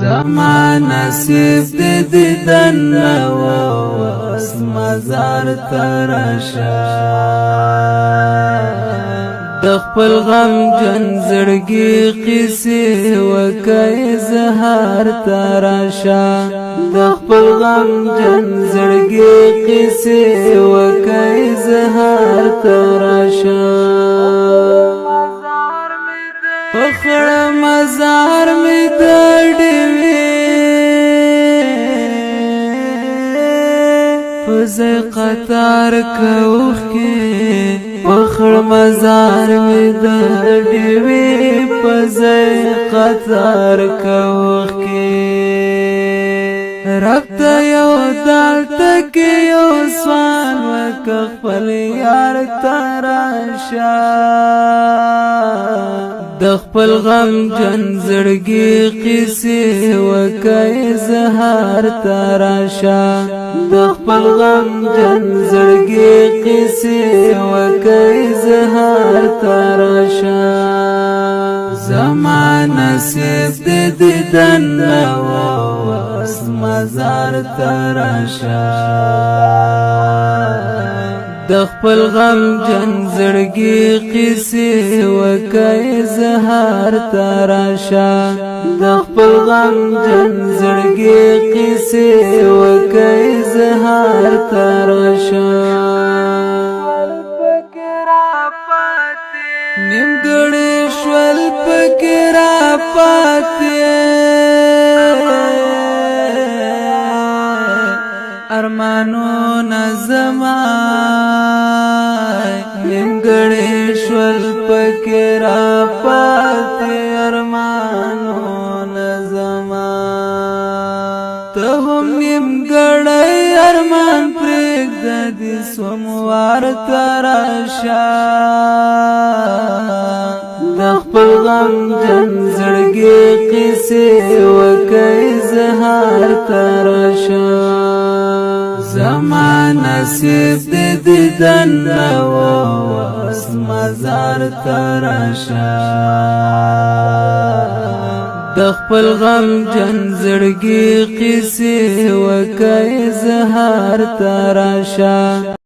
زما نصیب دې دیدن واوس مزار ته راشه د خپل غم جن زړګي قصې وکړې اظهار ته راشه د خپل غم جن زړګي قصې وکړې اظهار ته راشه فخر مزار می دړوي فزای قطار کوخ کې فخر مزار می دړوي فزای قطار کوخ کې رب ته یو دالت کې یو سوال وک خپل یار تراشه د خپل غم جن زړګي قصې وکړې اظهار ته راشه د خپل غم جن زړګي قصې وکړې اظهار ته راشه زما نصیب دې دیدن واوس مزار ته راشه د خپل غم جن زړګي قصې وکړې اظهار ته راشه د خپل غم جن زړګي قصې وکړې اظهار ته راشه نیمګړی شول پکې را پاتې ارمانونه زما نیمګړی شول پکې را پاتې ارمانونه زما ته هم نیمګړی ارمان پرېږده دې سوموار ته راشه د خپل غم جن زړګي قصې وکړې اظهار ته راشه زما نصیب دې دیدن واوس مزار ته راشه د خپل غم جن زړګي قصې وکړې اظهار ته راشه